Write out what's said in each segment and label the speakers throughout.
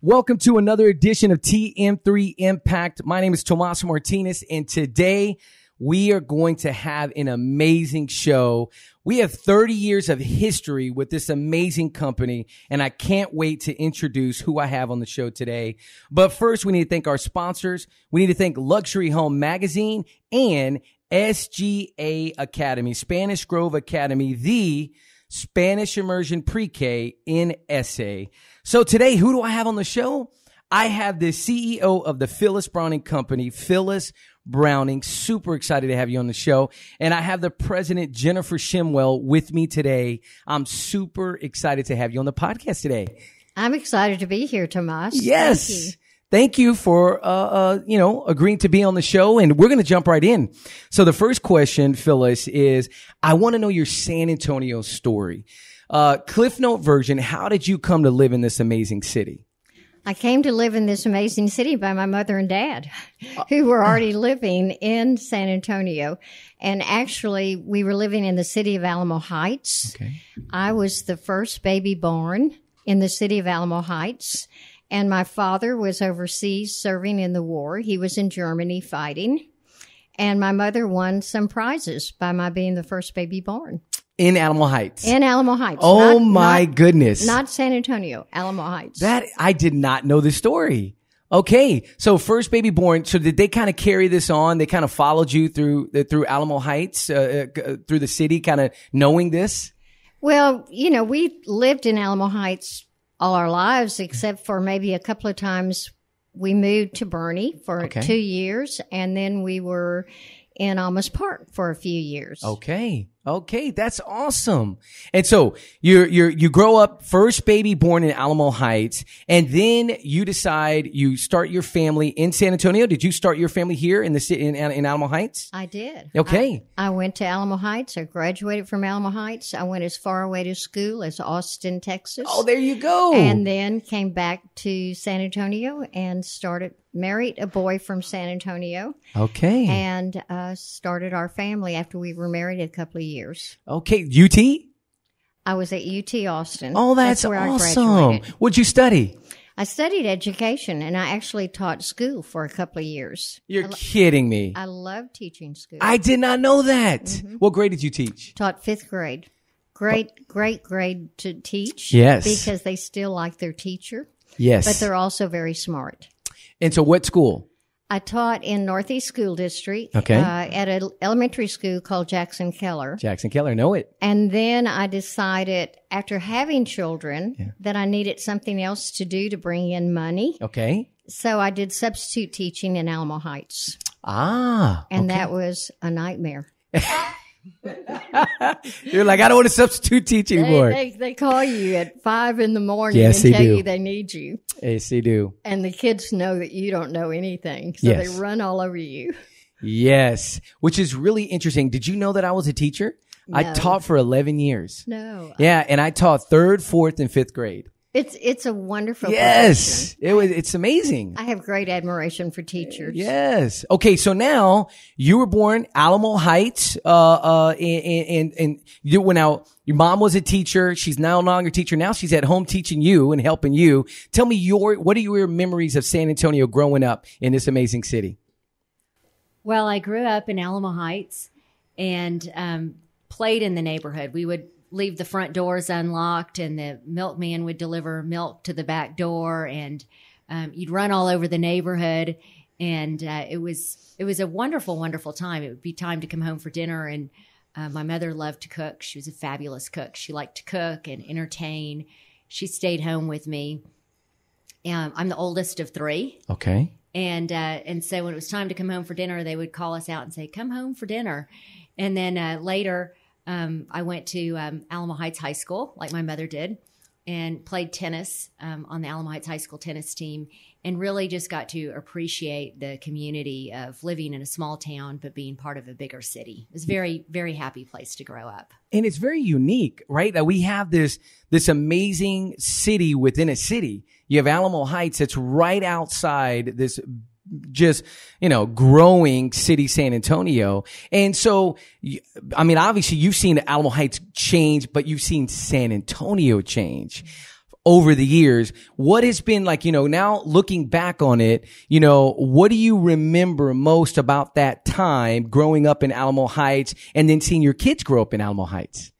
Speaker 1: Welcome to another edition of TM3 Impact. My name is Tomas Martinez, and today we are going to have an amazing show. We have 30 years of history with this amazing company, and I can't wait to introduce who I have on the show today. But first, we need to thank our sponsors. We need to thank Luxury Home Magazine and SGA Academy, Spanish Grove Academy, the Spanish Immersion Pre-K in SA. So today, who do I have on the show? I have the CEO of the Phyllis Browning Company, Phyllis Browning. Super excited to have you on the show. And I have the president, Jennifer Shemwell, with me today. I'm super excited to have you on the podcast today.
Speaker 2: I'm excited to be here, Tomas.
Speaker 1: Yes. Thank you for, agreeing to be on the show. And we're going to jump right in. So the first question, Phyllis, is I want to know your San Antonio story. Cliff Note version, how did you come to live in this amazing city?
Speaker 2: I came to live in this amazing city by my mother and dad, who were already living in San Antonio. And actually, we were living in the city of Alamo Heights. Okay. I was the first baby born in the city of Alamo Heights. And my father was overseas serving in the war. He was in Germany fighting. And my mother won some prizes by my being the first baby born.
Speaker 1: In Alamo Heights.
Speaker 2: In Alamo Heights.
Speaker 1: Oh, my goodness.
Speaker 2: Not San Antonio, Alamo Heights.
Speaker 1: That, I did not know this story. Okay. So first baby born. So did they kind of carry this on? They kind of followed you through Alamo Heights, through the city, kind of knowing this?
Speaker 2: Well, we lived in Alamo Heights all our lives, except for maybe a couple of times we moved to Bernie for 2 years, and then we were in Almus Park for a few years. Okay, that's awesome. And so you grow up, first baby born in Alamo Heights, and then you decide you start your family in San Antonio. Did you start your family here in the city in Alamo Heights? I did.
Speaker 1: Okay.
Speaker 2: I went to Alamo Heights. I graduated from Alamo Heights. I went as far away to school as Austin, Texas.
Speaker 1: Oh, there you go.
Speaker 2: And then came back to San Antonio and married a boy from San Antonio.
Speaker 1: Okay.
Speaker 2: And started our family after we were married a couple of years.
Speaker 1: Okay. UT?
Speaker 2: I was at UT Austin.
Speaker 1: Oh, that's
Speaker 2: where
Speaker 1: awesome.
Speaker 2: I graduated.
Speaker 1: What'd you study?
Speaker 2: I studied education, and I actually taught school for a couple of years.
Speaker 1: You're kidding me.
Speaker 2: I love teaching school.
Speaker 1: I did not know that. Mm-hmm. What grade did you teach?
Speaker 2: Taught fifth grade. Great grade to teach.
Speaker 1: Yes.
Speaker 2: Because they still like their teacher.
Speaker 1: Yes.
Speaker 2: But they're also very smart.
Speaker 1: And so what school?
Speaker 2: I taught in Northeast School District at an elementary school called Jackson Keller.
Speaker 1: Jackson Keller, know it.
Speaker 2: And then I decided, after having children, that I needed something else to do to bring in money.
Speaker 1: Okay.
Speaker 2: So I did substitute teaching in Alamo Heights.
Speaker 1: And
Speaker 2: that was a nightmare.
Speaker 1: You're like, I don't want to substitute teach anymore.
Speaker 2: They call you at 5 a.m. and
Speaker 1: yes,
Speaker 2: tell you they need you.
Speaker 1: Yes, they do.
Speaker 2: And the kids know that you don't know anything, so they run all over you.
Speaker 1: Yes, which is really interesting. Did you know that I was a teacher? No. I taught for 11 years.
Speaker 2: No.
Speaker 1: Yeah, and I taught 3rd, 4th, and 5th grade.
Speaker 2: It's a wonderful
Speaker 1: Yes,
Speaker 2: profession.
Speaker 1: It's amazing.
Speaker 2: I have great admiration for teachers.
Speaker 1: Yes. Okay, so now you were born Alamo Heights, and you went out. Your mom was a teacher. She's now no longer a teacher. Now she's at home teaching you and helping you. Tell me what are your memories of San Antonio growing up in this amazing city?
Speaker 3: Well, I grew up in Alamo Heights and played in the neighborhood. We would leave the front doors unlocked, and the milkman would deliver milk to the back door, and you'd run all over the neighborhood, and it was a wonderful, wonderful time. It would be time to come home for dinner, and my mother loved to cook. She was a fabulous cook. She liked to cook and entertain. She stayed home with me. I'm the oldest of 3.
Speaker 1: Okay.
Speaker 3: And so when it was time to come home for dinner, they would call us out and say, "Come home for dinner." And then later, I went to Alamo Heights High School, like my mother did, and played tennis on the Alamo Heights High School tennis team, and really just got to appreciate the community of living in a small town but being part of a bigger city. It was a very, very happy place to grow up.
Speaker 1: And it's very unique, right? That we have this amazing city within a city. You have Alamo Heights that's right outside this just, growing city, San Antonio. And so, obviously you've seen Alamo Heights change, but you've seen San Antonio change. over the years. What has been like, now looking back on it, what do you remember most about that time growing up in Alamo Heights and then seeing your kids grow up in Alamo Heights?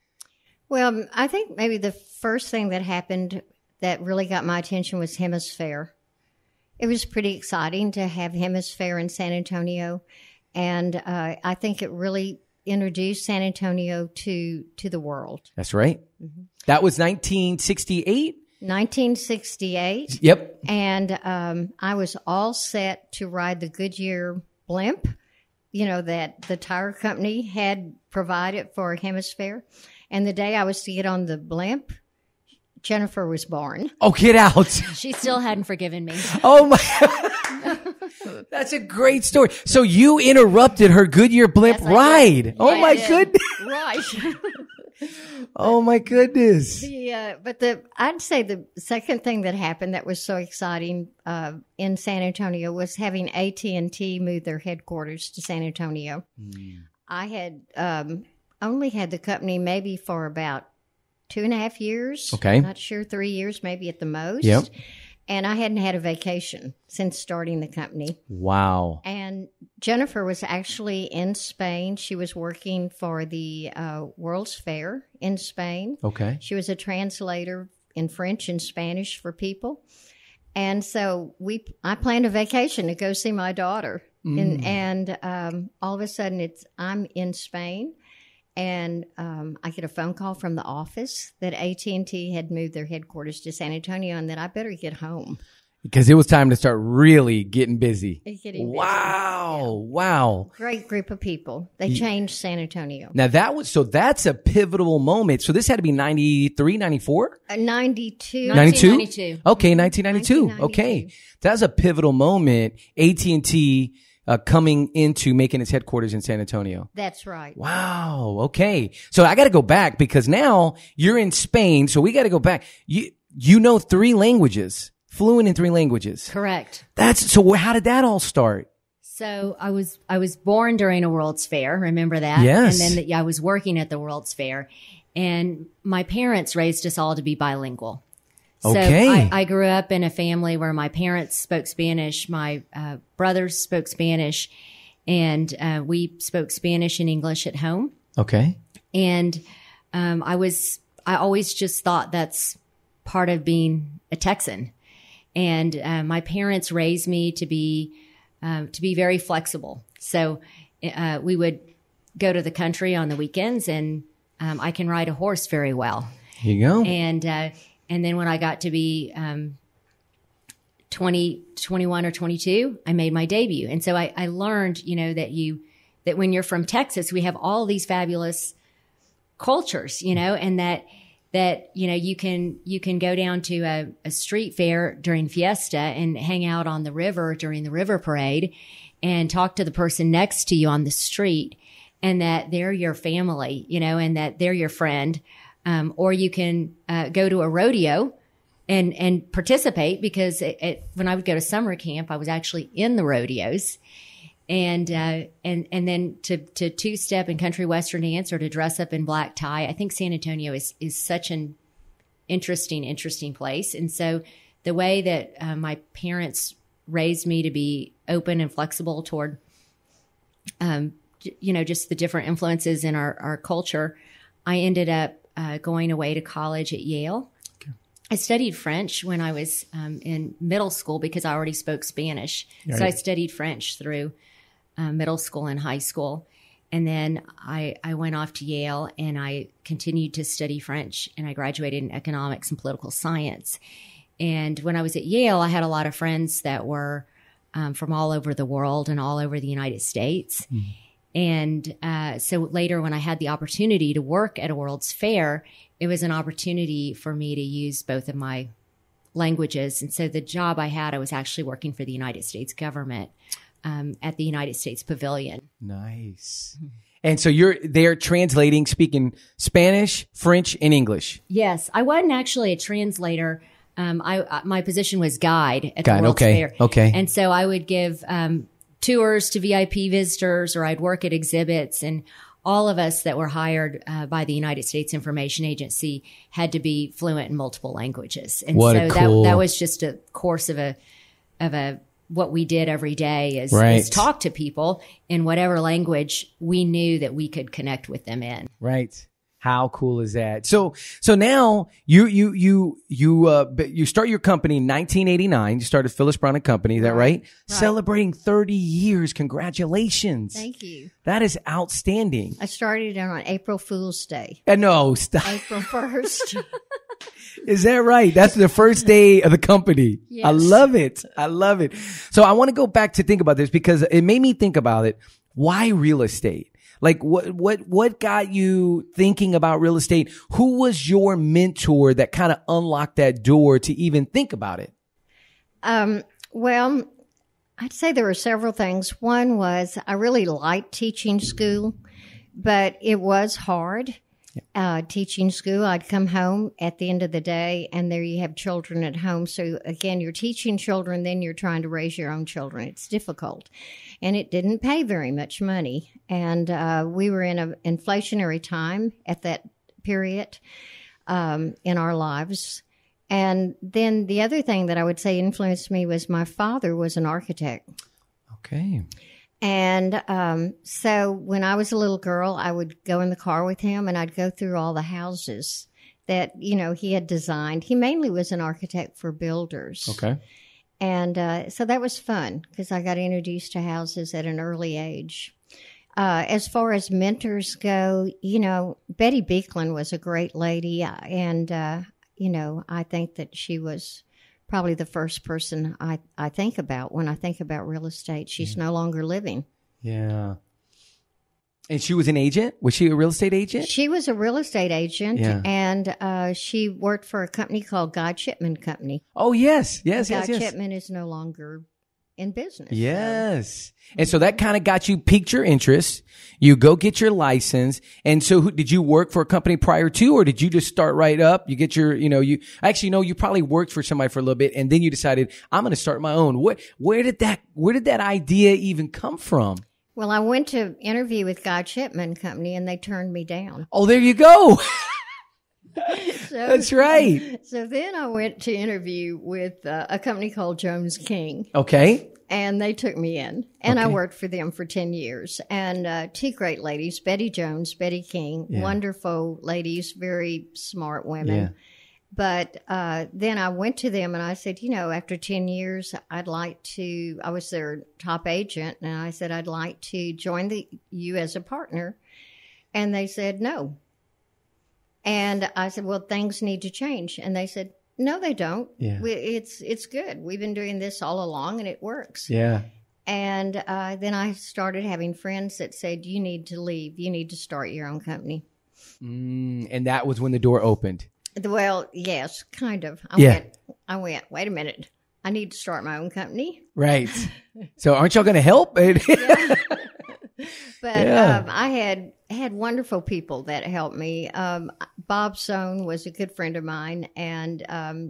Speaker 2: Well, I think maybe the first thing that happened that really got my attention was Hemisphere. It was pretty exciting to have Hemisphere in San Antonio. And I think it really introduced San Antonio to the world.
Speaker 1: That's right. Mm-hmm. That was 1968?
Speaker 2: 1968.
Speaker 1: Yep.
Speaker 2: And I was all set to ride the Goodyear blimp, that the tire company had provided for Hemisphere. And the day I was to get on the blimp, Jennifer was born.
Speaker 1: Oh, get out.
Speaker 3: She still hadn't forgiven me.
Speaker 1: Oh, my. That's a great story. So you interrupted her Goodyear blimp ride. Oh, my goodness.
Speaker 2: Right.
Speaker 1: Oh, my goodness.
Speaker 2: I'd say the second thing that happened that was so exciting in San Antonio was having AT&T move their headquarters to San Antonio. I had only had the company maybe for about 2.5 years.
Speaker 1: Okay.
Speaker 2: Not sure, 3 years, maybe at the most.
Speaker 1: Yep.
Speaker 2: And I hadn't had a vacation since starting the company.
Speaker 1: Wow.
Speaker 2: And Jennifer was actually in Spain. She was working for the World's Fair in Spain.
Speaker 1: Okay.
Speaker 2: She was a translator in French and Spanish for people. And so I planned a vacation to go see my daughter. And all of a sudden I'm in Spain. And I get a phone call from the office that AT&T had moved their headquarters to San Antonio and that I better get home.
Speaker 1: Because it was time to start really getting busy.
Speaker 2: Wow.
Speaker 1: Yeah. Wow.
Speaker 2: Great group of people. They changed San Antonio.
Speaker 1: Now that's a pivotal moment. So this had to be 93, 94?
Speaker 2: 92.
Speaker 3: 92?
Speaker 1: Okay, 1992. Okay. That's a pivotal moment. AT&T coming into making its headquarters in San Antonio.
Speaker 2: That's right.
Speaker 1: Wow. Okay. So I got to go back because now you're in Spain. So we got to go back. You know 3 languages, fluent in 3 languages.
Speaker 3: Correct.
Speaker 1: So how did that all start?
Speaker 3: So I was born during a World's Fair. Remember that?
Speaker 1: Yes.
Speaker 3: And then I was working at the World's Fair, and my parents raised us all to be bilingual. So
Speaker 1: okay.
Speaker 3: I grew up in a family where my parents spoke Spanish, my brothers spoke Spanish, and we spoke Spanish and English at home.
Speaker 1: Okay.
Speaker 3: And I always just thought that's part of being a Texan. And my parents raised me to be very flexible. So we would go to the country on the weekends, and I can ride a horse very well.
Speaker 1: Here you go.
Speaker 3: And then when I got to be 21 or 22, I made my debut. And so I learned, that when you're from Texas, we have all these fabulous cultures, and that you can go down to a street fair during Fiesta and hang out on the river during the river parade and talk to the person next to you on the street, and that they're your family, and that they're your friend. Or you can go to a rodeo and participate, because when I would go to summer camp, I was actually in the rodeos, and then to two-step in country western dance or to dress up in black tie. I think San Antonio is such an interesting place, and so the way that my parents raised me to be open and flexible toward, just the different influences in our culture, I ended up going away to college at Yale. Okay. I studied French when I was in middle school because I already spoke Spanish. Right. So I studied French through middle school and high school. And then I went off to Yale and I continued to study French, and I graduated in economics and political science. And when I was at Yale, I had a lot of friends that were from all over the world and all over the United States. Mm. And so later, when I had the opportunity to work at a World's Fair, it was an opportunity for me to use both of my languages. And so the job I had, I was actually working for the United States government at the United States Pavilion.
Speaker 1: Nice. And so you're there translating, speaking Spanish, French, and English.
Speaker 3: Yes. I wasn't actually a translator. My position was guide at the World's Fair.
Speaker 1: Okay.
Speaker 3: And so I would give tours to VIP visitors, or I'd work at exhibits, and all of us that were hired by the United States Information Agency had to be fluent in multiple languages. And that was just a course of what we did every day is talk to people in whatever language we knew that we could connect with them in.
Speaker 1: Right. How cool is that? So now you start your company in 1989. You started Phyllis Brown and Company. Is that right? Celebrating 30 years. Congratulations.
Speaker 2: Thank you.
Speaker 1: That is outstanding.
Speaker 2: I started on April Fool's Day.
Speaker 1: No, stop.
Speaker 2: April 1st.
Speaker 1: Is that right? That's the first day of the company.
Speaker 2: Yes.
Speaker 1: I love it. So I want to go back to think about this because it made me think about it. Why real estate? Like what got you thinking about real estate? Who was your mentor that kind of unlocked that door to even think about it?
Speaker 2: Well, I'd say there were several things. One was I really liked teaching school, but it was hard. Teaching school, I'd come home at the end of the day and there you have children at home. So again, you're teaching children, then you're trying to raise your own children. It's difficult. And it didn't pay very much money. And we were in an inflationary time at that period in our lives. And then the other thing that I would say influenced me was my father was an architect.
Speaker 1: Okay.
Speaker 2: And so when I was a little girl, I would go in the car with him and I'd go through all the houses that, he had designed. He mainly was an architect for builders.
Speaker 1: Okay.
Speaker 2: And so that was fun because I got introduced to houses at an early age. As far as mentors go, Betty Beekland was a great lady. And, I think that she was probably the first person I think about when I think about real estate. She's no longer living.
Speaker 1: Yeah. And she was an agent? Was she a real estate agent?
Speaker 2: She was a real estate agent, and she worked for a company called Guy Chipman Company.
Speaker 1: Oh, yes.
Speaker 2: Guy Chipman is no longer in business.
Speaker 1: Yes. So. And so that kind of piqued your interest. You go get your license. And so did you work for a company prior to, or did you just start right up? You get your, you probably worked for somebody for a little bit and then you decided, I'm going to start my own. Where did that idea even come from?
Speaker 2: Well, I went to interview with Guy Chipman Company and they turned me down.
Speaker 1: Oh, there you go. That's right.
Speaker 2: So then I went to interview with a company called Jones King.
Speaker 1: Okay.
Speaker 2: And they took me in. And I worked for them for 10 years. And two great ladies, Betty Jones, Betty King, wonderful ladies, very smart women. Yeah. But then I went to them and I said, after 10 years, I was their top agent. And I said, I'd like to join you as a partner. And they said, no. And I said, well, things need to change. And they said, no, they don't. Yeah. It's good. We've been doing this all along and it works. Yeah. And then I started having friends that said, you need to leave. You need to start your own company.
Speaker 1: And that was when the door opened.
Speaker 2: Well, yes, kind of. I went, wait a minute. I need to start my own company. Right.
Speaker 1: So aren't y'all going to help?
Speaker 2: Yeah. But I had wonderful people that helped me. Bob Sohn was a good friend of mine, and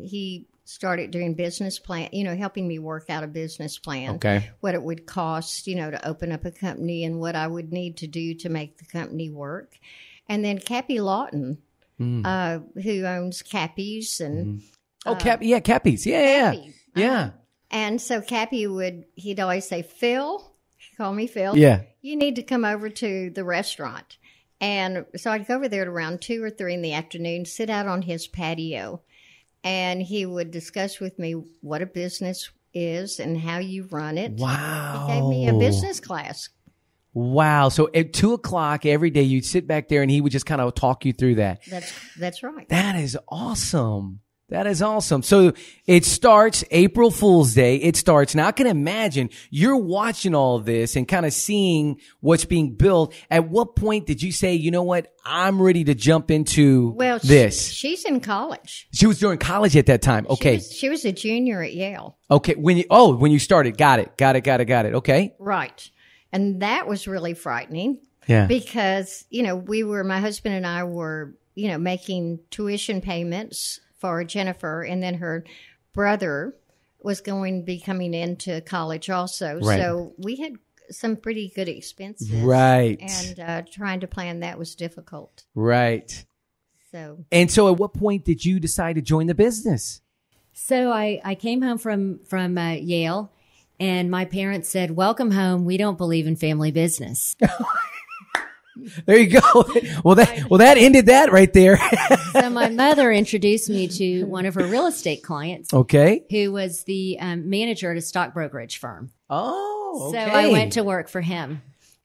Speaker 2: he started doing business plan, helping me work out a business plan. Okay. What it would cost, to open up a company and what I would need to do to make the company work. And then Cappy Lawton, who owns Cappy's and
Speaker 1: Cappy's. Yeah. Yeah.
Speaker 2: And so Cappy he'd always say, Phil, call me Phil.
Speaker 1: Yeah.
Speaker 2: You need to come over to the restaurant. And so I'd go over there at around 2 or 3 in the afternoon, sit out on his patio, and he would discuss with me what a business is and how you run it.
Speaker 1: Wow.
Speaker 2: He gave me a business class.
Speaker 1: Wow. So at 2:00 every day, you'd sit back there and he would just kind of talk you through that.
Speaker 2: That's right.
Speaker 1: That is awesome. That is awesome. So it starts April Fool's Day. Now I can imagine you're watching all of this and kind of seeing what's being built. At what point did you say, you know what, I'm ready to jump into this?
Speaker 2: She's in college.
Speaker 1: She was doing college at that time. Okay.
Speaker 2: She was a junior at Yale.
Speaker 1: Okay. When you started. Got it. Okay.
Speaker 2: Right. And that was really frightening.
Speaker 1: Yeah.
Speaker 2: Because, my husband and I were, making tuition payments for Jennifer, and then her brother was going to be coming into college also. Right. So we had some pretty good expenses.
Speaker 1: Right.
Speaker 2: And trying to plan that was difficult.
Speaker 1: Right.
Speaker 2: So
Speaker 1: at what point did you decide to join the business?
Speaker 3: So I came home from Yale, and my parents said, "Welcome home. We don't believe in family business."
Speaker 1: There you go. Well, that ended that right there.
Speaker 3: So my mother introduced me to one of her real estate clients.
Speaker 1: Okay.
Speaker 3: Who was the manager at a stock brokerage firm.
Speaker 1: Oh, okay.
Speaker 3: So I went to work for him.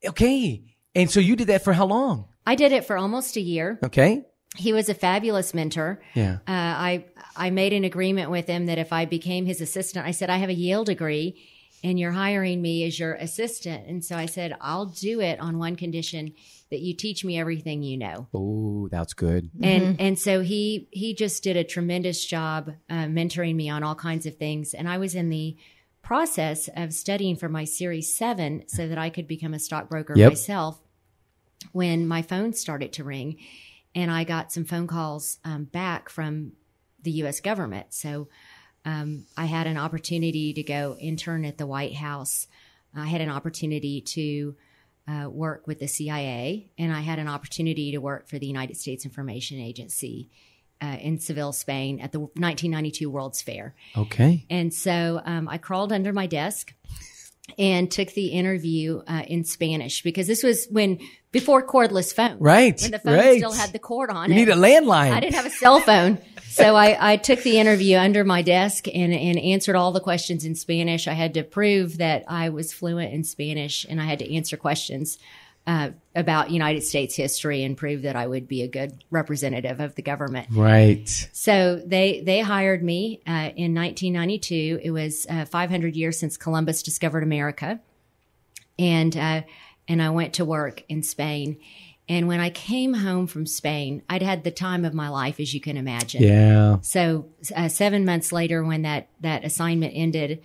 Speaker 1: Okay. And so you did that for how long?
Speaker 3: I did it for almost a year.
Speaker 1: Okay.
Speaker 3: He was a fabulous mentor.
Speaker 1: Yeah.
Speaker 3: I made an agreement with him that if I became his assistant, I said, I have a Yale degree and you're hiring me as your assistant. And so I said, I'll do it on one condition, that you teach me everything you know.
Speaker 1: Oh, that's good.
Speaker 3: And so he just did a tremendous job mentoring me on all kinds of things. And I was in the process of studying for my Series 7 so that I could become a stockbroker myself when my phone started to ring. And I got some phone calls back from the U.S. government. So I had an opportunity to go intern at the White House. I had an opportunity to work with the CIA, and I had an opportunity to work for the United States Information Agency in Seville, Spain at the 1992 World's Fair.
Speaker 1: Okay.
Speaker 3: And so I crawled under my desk and took the interview in Spanish, because this was before cordless phones.
Speaker 1: Right.
Speaker 3: When the phone still had the cord on it.
Speaker 1: You need a landline. I
Speaker 3: didn't have a cell phone. So I took the interview under my desk and answered all the questions in Spanish. I had to prove that I was fluent in Spanish, and I had to answer questions about United States history and prove that I would be a good representative of the government.
Speaker 1: Right.
Speaker 3: So they hired me in 1992. It was 500 years since Columbus discovered America. And I went to work in Spain. And when I came home from Spain, I'd had the time of my life, as you can imagine.
Speaker 1: Yeah.
Speaker 3: So 7 months later, when that assignment ended,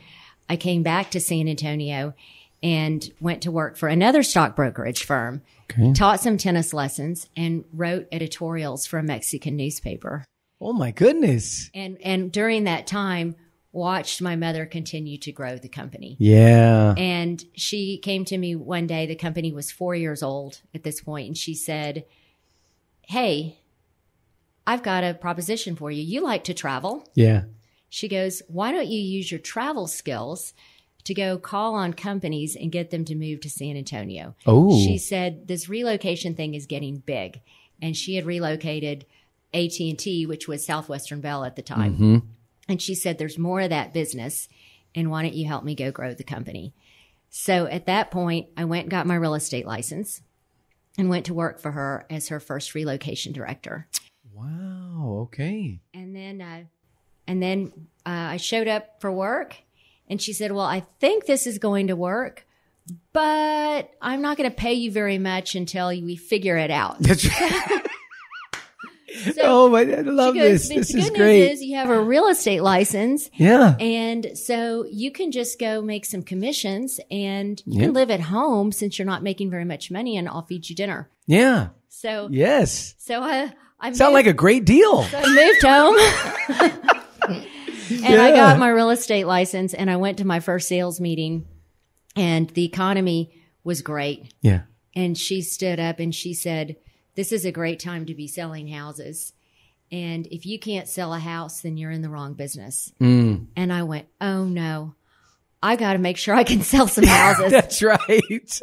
Speaker 3: I came back to San Antonio and went to work for another stock brokerage firm, taught some tennis lessons, and wrote editorials for a Mexican newspaper.
Speaker 1: Oh, my goodness.
Speaker 3: And during that time, watched my mother continue to grow the company.
Speaker 1: Yeah.
Speaker 3: And she came to me one day, the company was 4 years old at this point, and she said, "Hey, I've got a proposition for you. You like to travel."
Speaker 1: Yeah.
Speaker 3: She goes, "Why don't you use your travel skills to go call on companies and get them to move to San Antonio?"
Speaker 1: Oh.
Speaker 3: She said, "This relocation thing is getting big." And she had relocated AT&T, which was Southwestern Bell at the time.
Speaker 1: Mm-hmm.
Speaker 3: And she said, "There's more of that business, and why don't you help me go grow the company?" So at that point, I went and got my real estate license and went to work for her as her first relocation director.
Speaker 1: Wow. Okay.
Speaker 3: And then I showed up for work, and she said, "Well, I think this is going to work, but I'm not going to pay you very much until we figure it out."
Speaker 1: That's right.
Speaker 3: So
Speaker 1: I love this. This is
Speaker 3: good
Speaker 1: great.
Speaker 3: news is you have a real estate license.
Speaker 1: Yeah.
Speaker 3: And so you can just go make some commissions, and you can live at home since you're not making very much money, and I'll feed you dinner.
Speaker 1: Yeah.
Speaker 3: So
Speaker 1: yes.
Speaker 3: So I
Speaker 1: sound like a great deal.
Speaker 3: So I moved home and I got my real estate license, and I went to my first sales meeting, and the economy was great.
Speaker 1: Yeah.
Speaker 3: And she stood up and she said, "This is a great time to be selling houses. And if you can't sell a house, then you're in the wrong business." And I went, "Oh no, I got to make sure I can sell some houses."
Speaker 1: That's right.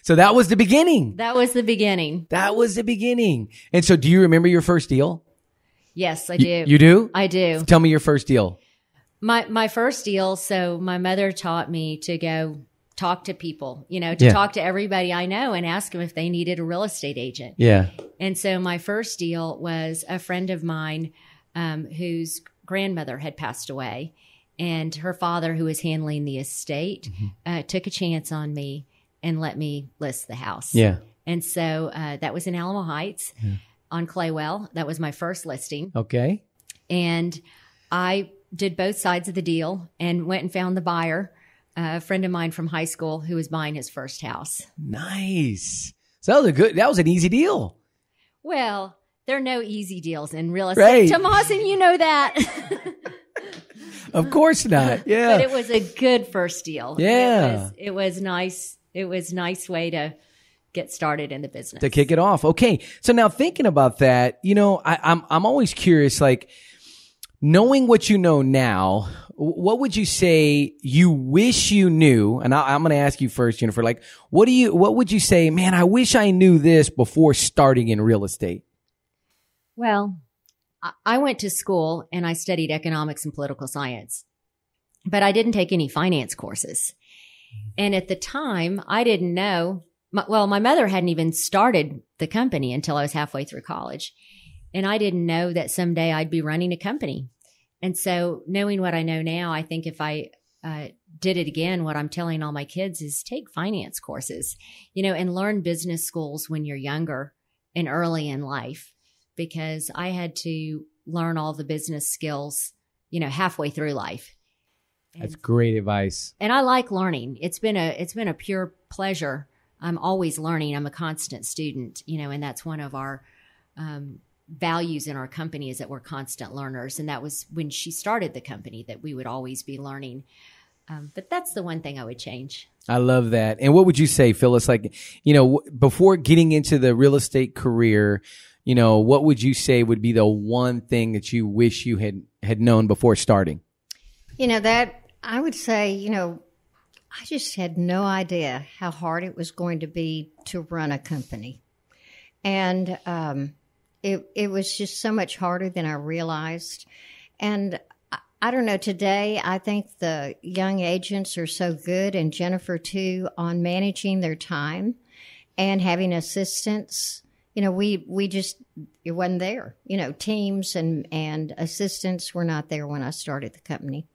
Speaker 1: So that was the beginning.
Speaker 3: That was the beginning.
Speaker 1: That was the beginning. And so do you remember your first deal?
Speaker 3: Yes, I do.
Speaker 1: You do?
Speaker 3: I do.
Speaker 1: Tell me your first deal.
Speaker 3: My first deal. So my mother taught me to go talk to people, to talk to everybody I know and ask them if they needed a real estate agent.
Speaker 1: Yeah.
Speaker 3: And so my first deal was a friend of mine whose grandmother had passed away, and her father, who was handling the estate, took a chance on me and let me list the house.
Speaker 1: Yeah.
Speaker 3: And so that was in Alamo Heights on Claywell. That was my first listing.
Speaker 1: Okay.
Speaker 3: And I did both sides of the deal and went and found the buyer, a friend of mine from high school who was buying his first house.
Speaker 1: Nice. So that was an easy deal.
Speaker 3: Well, there are no easy deals in real estate, right, Tomas, and you know that.
Speaker 1: Of course not. Yeah.
Speaker 3: But it was a good first deal.
Speaker 1: Yeah.
Speaker 3: It was nice. It was a nice way to get started in the business.
Speaker 1: To kick it off. Okay. So now thinking about that, I'm always curious, like knowing what you know now, what would you say you wish you knew? And I'm going to ask you first, Jennifer, like, what would you say, man, I wish I knew this before starting in real estate?
Speaker 3: Well, I went to school and I studied economics and political science, but I didn't take any finance courses. And at the time, I didn't know, my mother hadn't even started the company until I was halfway through college. And I didn't know that someday I'd be running a company. And so knowing what I know now, I think if I did it again, what I'm telling all my kids is take finance courses, and learn business schools when you're younger and early in life, because I had to learn all the business skills, halfway through life.
Speaker 1: That's great advice.
Speaker 3: And I like learning. It's been a pure pleasure. I'm always learning. I'm a constant student, and that's one of our values in our company is that we're constant learners. And that was when she started the company, that we would always be learning. But that's the one thing I would change.
Speaker 1: I love that. And what would you say, Phyllis? Like, before getting into the real estate career, what would you say would be the one thing that you wish you had known before starting?
Speaker 2: That I would say, I just had no idea how hard it was going to be to run a company. And it was just so much harder than I realized. And I don't know, today I think the young agents are so good, and Jennifer too, on managing their time and having assistants. We just, it wasn't there. Teams and assistants were not there when I started the company.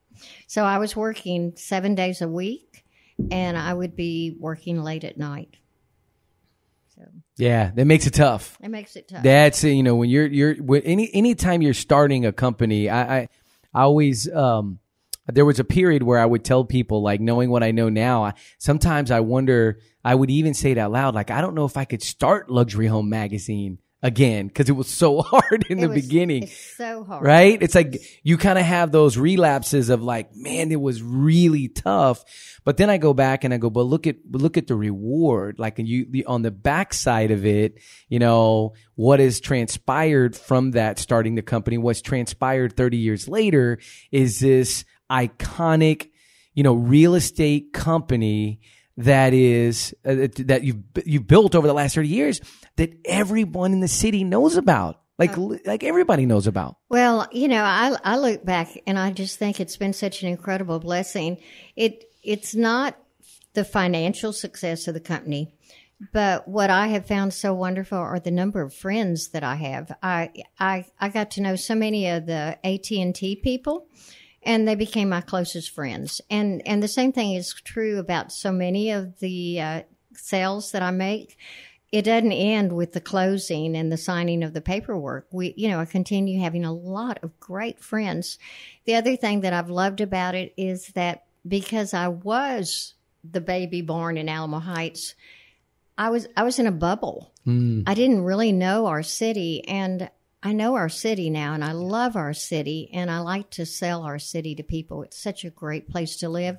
Speaker 2: So I was working 7 days a week, and I would be working late at night. So
Speaker 1: yeah, that makes it tough.
Speaker 2: It makes it tough.
Speaker 1: That's when you're anytime you're starting a company, I always there was a period where I would tell people, like, knowing what I know now, sometimes I wonder, I would even say it out loud, like, I don't know if I could start Luxury Home Magazine again, because it was so hard in the beginning.
Speaker 2: It's so hard.
Speaker 1: Right? It's like you kind of have those relapses of like, man, it was really tough. But then I go back and I go, but look at the reward. Like on the backside of it, what has transpired from that starting the company, what's transpired 30 years later is this iconic, real estate company that is that you've built over the last 30 years that everyone in the city knows about. Like everybody knows about.
Speaker 2: Well, I look back and I just think it's been such an incredible blessing. It's not the financial success of the company, but what I have found so wonderful are the number of friends that I have. I got to know so many of the AT&T people, and they became my closest friends. And the same thing is true about so many of the sales that I make. It doesn't end with the closing and the signing of the paperwork. I continue having a lot of great friends. The other thing that I've loved about it is that because I was the baby born in Alamo Heights, I was in a bubble. I didn't really know our city, and I know our city now, and I love our city, and I like to sell our city to people. It's such a great place to live.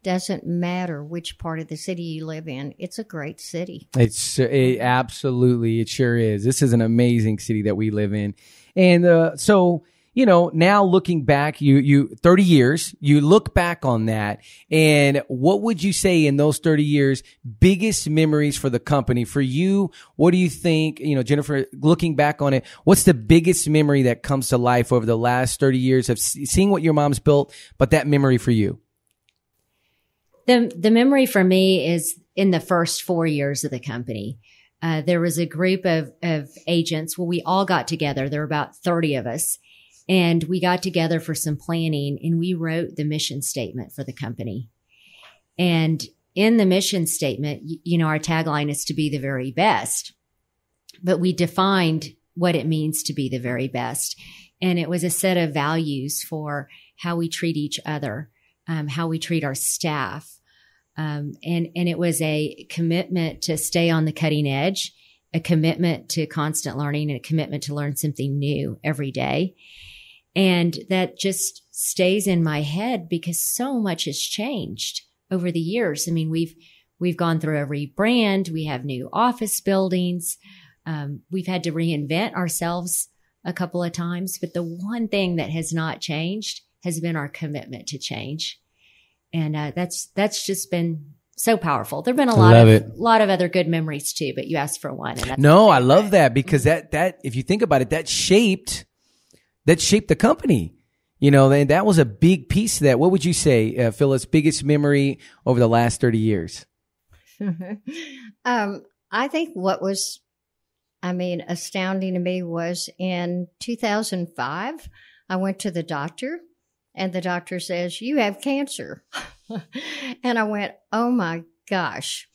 Speaker 2: Doesn't matter which part of the city you live in. It's a great city.
Speaker 1: Absolutely, it sure is. This is an amazing city that we live in. And so, now looking back, you 30 years, you look back on that, and what would you say in those 30 years, biggest memories for the company? For you, what do you think, Jennifer, looking back on it, what's the biggest memory that comes to life over the last 30 years of seeing what your mom's built, but that memory for you?
Speaker 3: The memory for me is in the first 4 years of the company. There was a group of agents. Well, we all got together. There were about 30 of us. And we got together for some planning, and we wrote the mission statement for the company. And in the mission statement, our tagline is to be the very best. But we defined what it means to be the very best. And it was a set of values for how we treat each other, how we treat our staff. And it was a commitment to stay on the cutting edge, a commitment to constant learning, and a commitment to learn something new every day. And that just stays in my head because so much has changed over the years. I mean, we've gone through a rebrand. We have new office buildings. We've had to reinvent ourselves a couple of times, but the one thing that has not changed has been our commitment to change. And that's just been so powerful. There've been a lot of other good memories too, but you asked for one. And
Speaker 1: no, I love that because that if you think about it, that shaped the company. You know, and that was a big piece of that. What would you say, Phyllis, biggest memory over the last 30 years?
Speaker 2: I think what was, astounding to me was in 2005, I went to the doctor and the doctor says, "You have cancer." And I went, "Oh my gosh."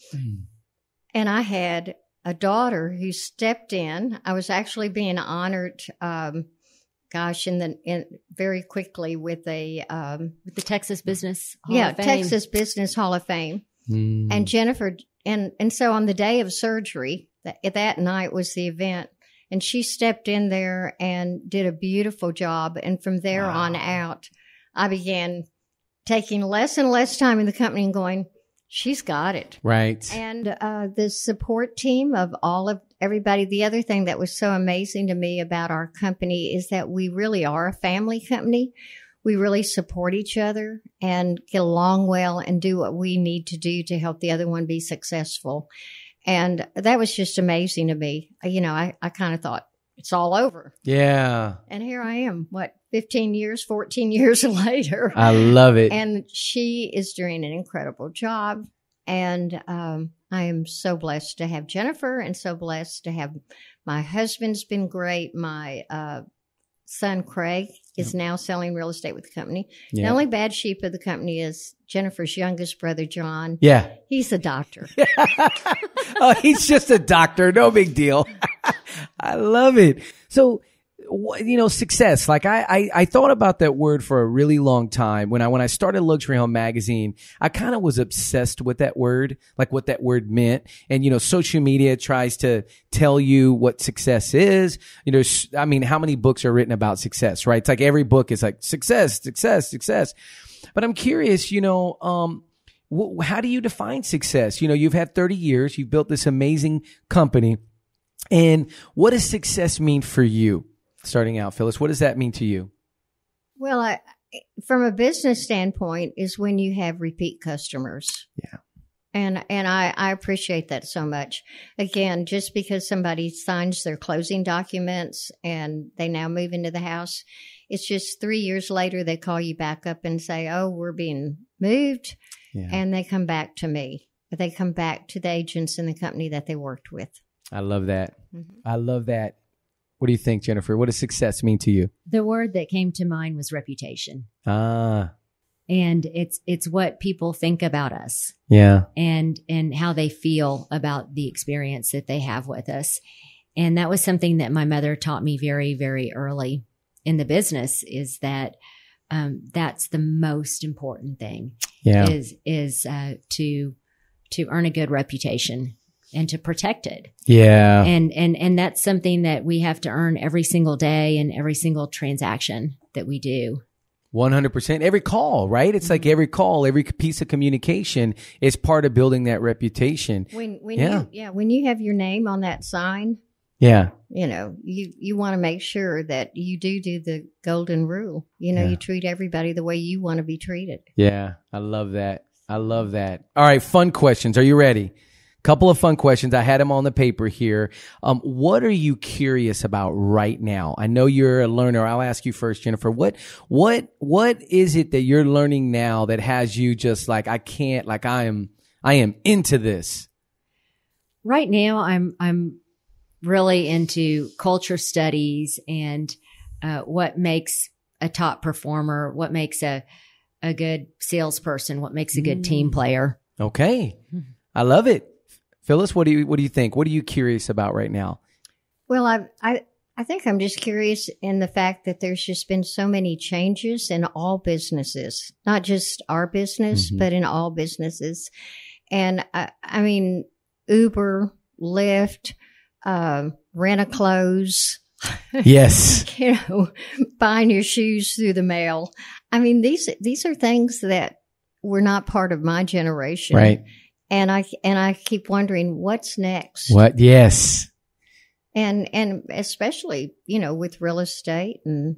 Speaker 2: And I had a daughter who stepped in. I was actually being honored, very quickly with the
Speaker 3: Texas Business Hall of Fame.
Speaker 2: Texas Business Hall of Fame. And Jennifer, and so on the day of surgery, that night was the event, and she stepped in there and did a beautiful job. And from there on out, I began taking less and less time in the company and going, she's got it.
Speaker 1: Right.
Speaker 2: And the support team of everybody. The other thing that was so amazing to me about our company is that we really are a family company. We really support each other and get along well and do what we need to do to help the other one be successful. And that was just amazing to me. You know, I kind of thought it's all over.
Speaker 1: Yeah.
Speaker 2: And here I am, 14 years later.
Speaker 1: I love it.
Speaker 2: And she is doing an incredible job. And I am so blessed to have Jennifer and so blessed to have my husband's been great. My son, Craig, is now selling real estate with the company. The only bad sheep of the company is Jennifer's youngest brother, John.
Speaker 1: Yeah.
Speaker 2: He's a doctor.
Speaker 1: Oh, he's just a doctor. No big deal. I love it. So, you know, success. Like I thought about that word for a really long time. When I started Luxury Home Magazine, I kind of was obsessed with that word, like what that word meant. And, you know, social media tries to tell you what success is. You know, I mean, how many books are written about success, right? It's like every book is like success, success, success. But I'm curious, you know, how do you define success? You know, you've had 30 years, you've built this amazing company. And what does success mean for you? Starting out, Phyllis, what does that mean to you?
Speaker 2: Well, from a business standpoint, is when you have repeat customers.
Speaker 1: Yeah.
Speaker 2: And I appreciate that so much. Again, just because somebody signs their closing documents and they now move into the house, it's just 3 years later they call you back up and say, "Oh, we're being moved." Yeah. And they come back to me. They come back to the agents in the company that they worked with.
Speaker 1: I love that. Mm-hmm. I love that. What do you think, Jennifer? What does success mean to you?
Speaker 3: The word that came to mind was reputation.
Speaker 1: And
Speaker 3: it's what people think about us.
Speaker 1: Yeah.
Speaker 3: And how they feel about the experience that they have with us. And that was something that my mother taught me very, very early in the business, is that that's the most important thing.
Speaker 1: Yeah.
Speaker 3: Is to earn a good reputation and to protect it.
Speaker 1: Yeah.
Speaker 3: And that's something that we have to earn every single day and every single transaction that we do.
Speaker 1: 100%. Every call, right? It's like every call, every piece of communication is part of building that reputation.
Speaker 2: When you have your name on that sign,
Speaker 1: yeah,
Speaker 2: you know, you want to make sure that you do the golden rule. You know, you treat everybody the way you want to be treated.
Speaker 1: Yeah. I love that. I love that. All right. Fun questions. Are you ready? Couple of fun questions. I had them on the paper here. What are you curious about right now? I know you're a learner. I'll ask you first, Jennifer. What is it that you're learning now that has you just like, I am into this?
Speaker 3: Right now, I'm really into culture studies and what makes a top performer, what makes a good salesperson, what makes a good team player.
Speaker 1: Okay. I love it. Phyllis, what do you think? What are you curious about right now?
Speaker 2: Well, I think I'm just curious in the fact that there's just been so many changes in all businesses, not just our business, but in all businesses. And I mean, Uber, Lyft, Rent-A-Clothes.
Speaker 1: Yes.
Speaker 2: You know, buying your shoes through the mail. I mean, these are things that were not part of my generation.
Speaker 1: Right.
Speaker 2: And I keep wondering what's next.
Speaker 1: What? Yes.
Speaker 2: And especially, with real estate and,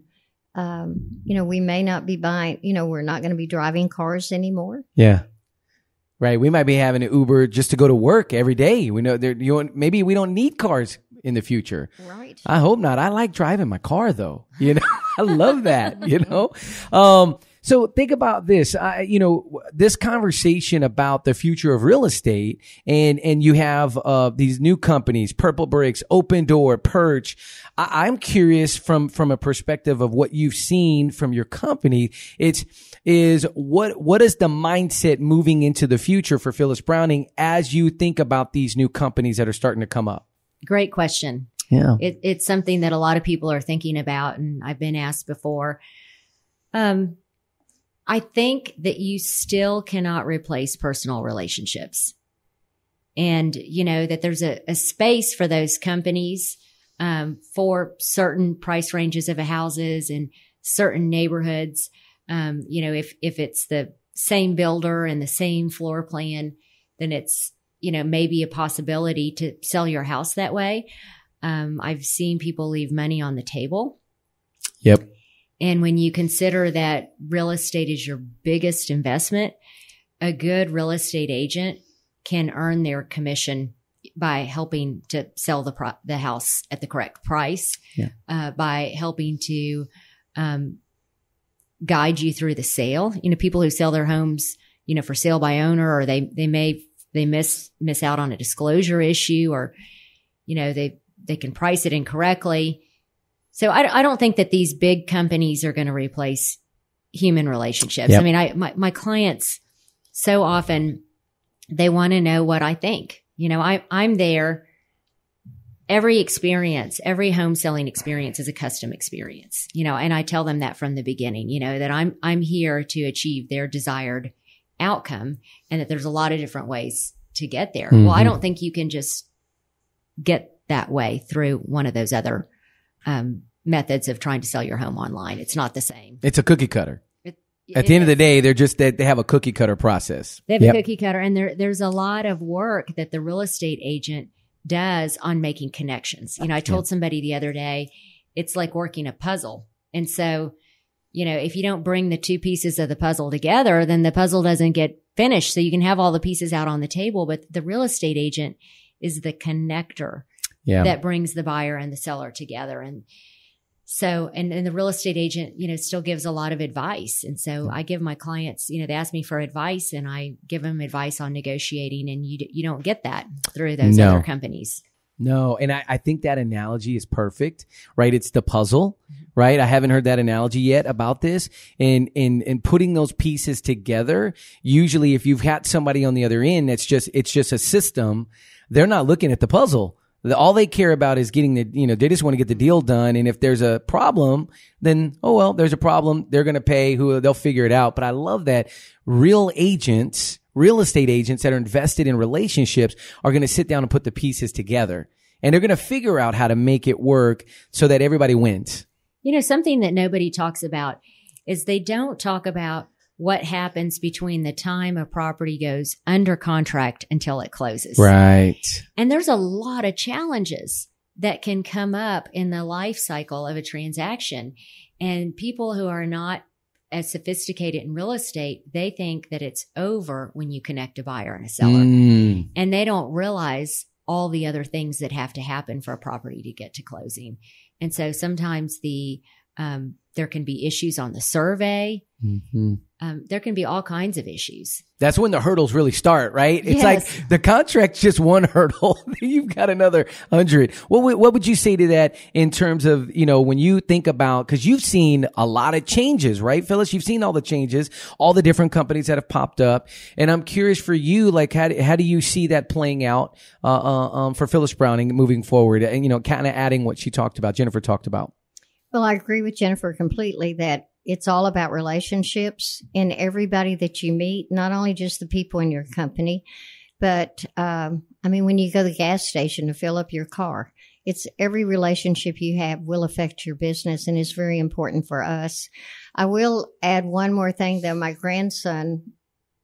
Speaker 2: we may not be buying, we're not going to be driving cars anymore.
Speaker 1: Yeah. Right. We might be having an Uber just to go to work every day. We know maybe we don't need cars in the future.
Speaker 2: Right.
Speaker 1: I hope not. I like driving my car though. I love that, So think about this, this conversation about the future of real estate and you have, these new companies, Purple Bricks, Open Door, Perch. I'm curious from a perspective of what you've seen from your company. What is the mindset moving into the future for Phyllis Browning as you think about these new companies that are starting to come up?
Speaker 3: Great question.
Speaker 1: Yeah.
Speaker 3: It's something that a lot of people are thinking about, and I've been asked before. I think that you still cannot replace personal relationships. And, that there's a space for those companies, for certain price ranges of houses and certain neighborhoods. If it's the same builder and the same floor plan, then it's, maybe a possibility to sell your house that way. I've seen people leave money on the table.
Speaker 1: Yep.
Speaker 3: And when you consider that real estate is your biggest investment, a good real estate agent can earn their commission by helping to sell the house at the correct price, by helping to guide you through the sale. People who sell their homes, for sale by owner, or they miss out on a disclosure issue, or they can price it incorrectly. So I don't think that these big companies are going to replace human relationships.
Speaker 1: Yep.
Speaker 3: I mean, my clients, so often they want to know what I think. I'm there. Every home selling experience is a custom experience, and I tell them that from the beginning, that I'm here to achieve their desired outcome, and that there's a lot of different ways to get there. Mm-hmm. Well, I don't think you can just get that way through one of those other methods of trying to sell your home online. It's not the same.
Speaker 1: It's a cookie cutter. At the end of the day, they have a cookie cutter process.
Speaker 3: They have a cookie cutter, and there's a lot of work that the real estate agent does on making connections. I told somebody the other day, it's like working a puzzle. And so, if you don't bring the two pieces of the puzzle together, then the puzzle doesn't get finished. So you can have all the pieces out on the table, but the real estate agent is the connector that brings the buyer and the seller together. And so, and the real estate agent, still gives a lot of advice. And so I give my clients, they ask me for advice, and I give them advice on negotiating, and you don't get that through those other companies.
Speaker 1: No. And I think that analogy is perfect, right? It's the puzzle, right? I haven't heard that analogy yet about this. And putting those pieces together, usually if you've got somebody on the other end, it's just a system. They're not looking at the puzzle. All they care about is getting they just want to get the deal done. And if there's a problem, then, there's a problem. They're going to pay they'll figure it out. But I love that real estate agents that are invested in relationships are going to sit down and put the pieces together, and they're going to figure out how to make it work so that everybody wins.
Speaker 3: Something that nobody talks about is they don't talk about what happens between the time a property goes under contract until it closes.
Speaker 1: Right.
Speaker 3: And there's a lot of challenges that can come up in the life cycle of a transaction. And people who are not as sophisticated in real estate, they think that it's over when you connect a buyer and a seller. And they don't realize all the other things that have to happen for a property to get to closing. And so sometimes there can be issues on the survey. Mm-hmm. There can be all kinds of issues. That's
Speaker 1: when the hurdles really start, right? It's like the contract's just one hurdle. You've got another 100. What would you say to that in terms of, when you think about, because you've seen a lot of changes, right, Phyllis? You've seen all the changes, all the different companies that have popped up. And I'm curious for you, like, how do you see that playing out for Phyllis Browning moving forward? And, kind of adding what Jennifer talked about.
Speaker 2: Well, I agree with Jennifer completely that it's all about relationships and everybody that you meet, not only just the people in your company, but, when you go to the gas station to fill up your car, it's every relationship you have will affect your business, and it's very important for us. I will add one more thing, though. My grandson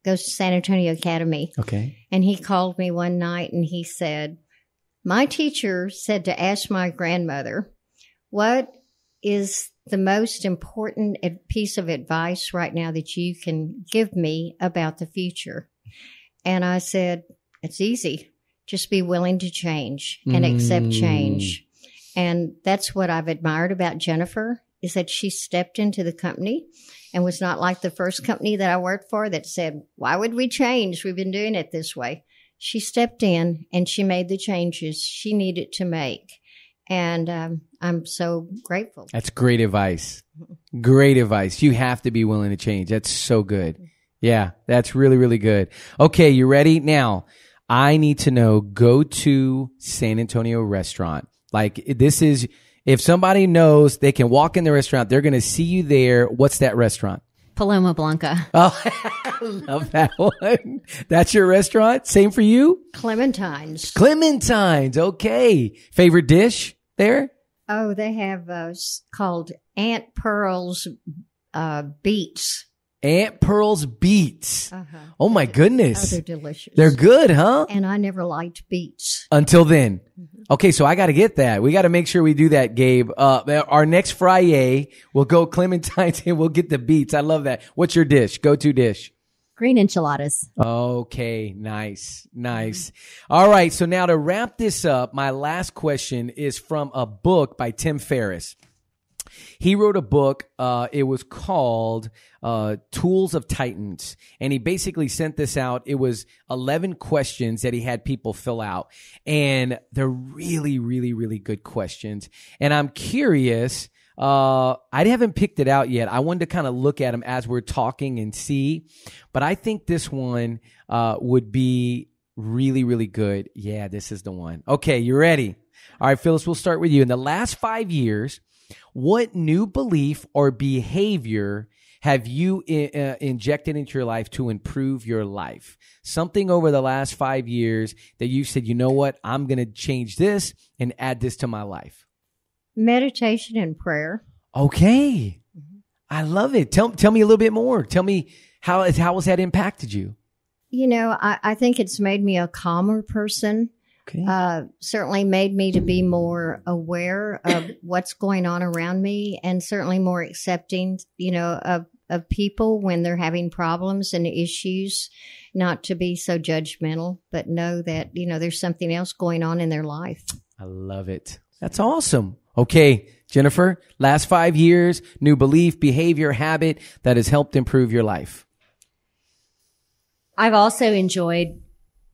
Speaker 2: goes to San Antonio Academy.
Speaker 1: Okay.
Speaker 2: And he called me one night and he said, my teacher said to ask my grandmother, what is the most important piece of advice right now that you can give me about the future? And I said, it's easy. Just be willing to change and accept change. And that's what I've admired about Jennifer, is that she stepped into the company and was not like the first company that I worked for that said, why would we change? We've been doing it this way. She stepped in and she made the changes she needed to make. And I'm so grateful.
Speaker 1: That's great advice. Great advice. You have to be willing to change. That's so good. Yeah, that's really, really good. Okay, you ready? Now, I need to know, go to San Antonio restaurant. Like, this is, if somebody knows they can walk in the restaurant, they're going to see you there. What's that restaurant?
Speaker 3: Paloma Blanca.
Speaker 1: Oh, I love that one. That's your restaurant? Same for you?
Speaker 2: Clementine's.
Speaker 1: Clementine's. Okay. Favorite dish there?
Speaker 2: Oh, they have called Aunt Pearl's Beets.
Speaker 1: Aunt Pearl's Beets.
Speaker 2: Uh-huh.
Speaker 1: Oh, my goodness.
Speaker 2: Oh, they're delicious.
Speaker 1: They're good, huh?
Speaker 2: And I never liked beets.
Speaker 1: Until then. Okay, so I got to get that. We got to make sure we do that, Gabe. Our next Friday, we'll go Clementine's and we'll get the beets. I love that. What's your dish? Go-to dish?
Speaker 3: Green enchiladas.
Speaker 1: Okay, nice, nice. All right, so now to wrap this up, my last question is from a book by Tim Ferriss. He wrote a book. It was called Tools of Titans. And he basically sent this out. It was 11 questions that he had people fill out. And they're really, really, really good questions. And I'm curious. I haven't picked it out yet. I wanted to kind of look at them as we're talking and see. But I think this one would be really, really good. Yeah, this is the one. Okay, you ready? All right, Phyllis, we'll start with you. In the last 5 years, what new belief or behavior have you injected into your life to improve your life? Something over the last 5 years that you said, you know what, I'm going to change this and add this to my life.
Speaker 2: Meditation and prayer.
Speaker 1: Okay. I love it. Tell me a little bit more. Tell me how has that impacted you?
Speaker 2: You know, I think it's made me a calmer person. Okay. Certainly made me to be more aware of what's going on around me, and certainly more accepting, you know, of people when they're having problems and issues, not to be so judgmental, but know that, you know, there's something else going on in their life.
Speaker 1: I love it. That's awesome. Okay, Jennifer, last 5 years, new belief, behavior, habit that has helped improve your life.
Speaker 3: I've also enjoyed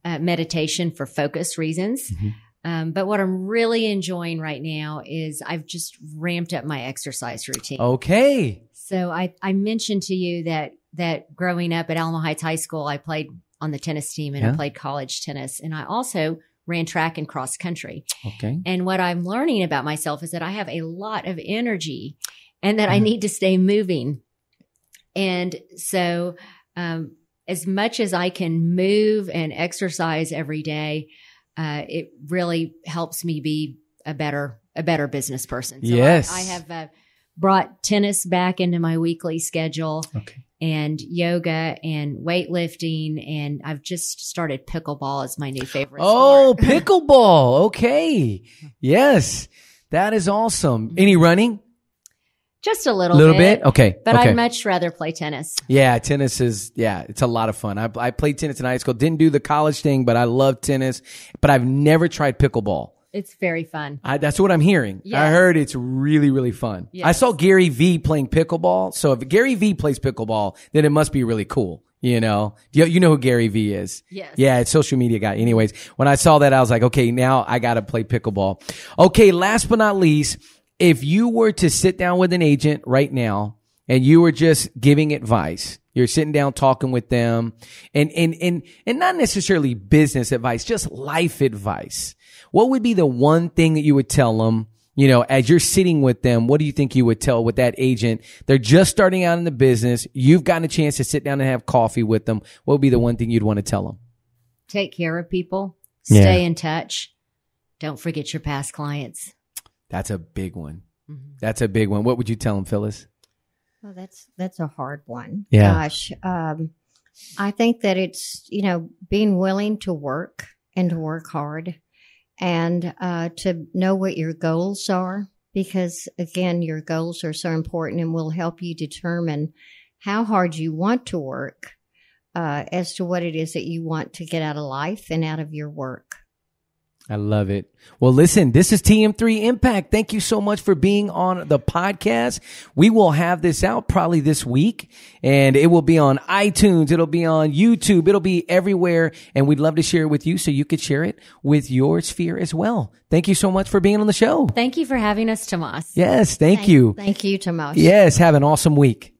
Speaker 3: meditation for focus reasons. But what I'm really enjoying right now is I've just ramped up my exercise routine.
Speaker 1: Okay.
Speaker 3: So I mentioned to you that growing up at Alamo Heights High School, I played on the tennis team and I played college tennis. And I also ran track and cross country.
Speaker 1: Okay.
Speaker 3: And what I'm learning about myself is that I have a lot of energy and that I need to stay moving. And so, as much as I can move and exercise every day, it really helps me be a better business person. So
Speaker 1: yes.
Speaker 3: I have brought tennis back into my weekly schedule.
Speaker 1: Okay.
Speaker 3: And yoga and weightlifting, and I've just started pickleball as my new favorite sport.
Speaker 1: Pickleball. Okay. Yes. That is awesome. Any running?
Speaker 3: Just a little bit.
Speaker 1: Okay.
Speaker 3: But
Speaker 1: okay.
Speaker 3: I'd much rather play tennis.
Speaker 1: Yeah, tennis is, it's a lot of fun. I played tennis in high school. Didn't do the college thing, but I love tennis. But I've never tried pickleball.
Speaker 3: It's very fun.
Speaker 1: That's what I'm hearing. Yes. I heard it's really, really fun. Yes. I saw Gary Vee playing pickleball. So if Gary Vee plays pickleball, then it must be really cool. You know who Gary Vee is.
Speaker 3: Yes.
Speaker 1: Yeah, it's social media guy. Anyways, when I saw that, I was like, okay, now I got to play pickleball. Okay. Last but not least, if you were to sit down with an agent right now and you were just giving advice, you're sitting down talking with them and not necessarily business advice, just life advice. What would be the one thing that you would tell them, you know, as you're sitting with them? What do you think you would tell with that agent? They're just starting out in the business. You've gotten a chance to sit down and have coffee with them. What would be the one thing you'd want to tell them?
Speaker 3: Take care of people. Stay in touch. Don't forget your past clients.
Speaker 1: That's a big one. Mm-hmm. That's a big one. What would you tell them, Phyllis?
Speaker 2: Oh, that's a hard one.
Speaker 1: Yeah.
Speaker 2: Gosh. I think that it's, being willing to work and to work hard and to know what your goals are, because again, your goals are so important and will help you determine how hard you want to work as to what it is that you want to get out of life and out of your work.
Speaker 1: I love it. Well, listen, this is TM3 Impact. Thank you so much for being on the podcast. We will have this out probably this week, and it will be on iTunes. It'll be on YouTube. It'll be everywhere, and we'd love to share it with you so you could share it with your sphere as well. Thank you so much for being on the show.
Speaker 3: Thank you for having us, Tomas.
Speaker 1: Yes, thank you.
Speaker 2: Thank you, Tomas.
Speaker 1: Yes, have an awesome week.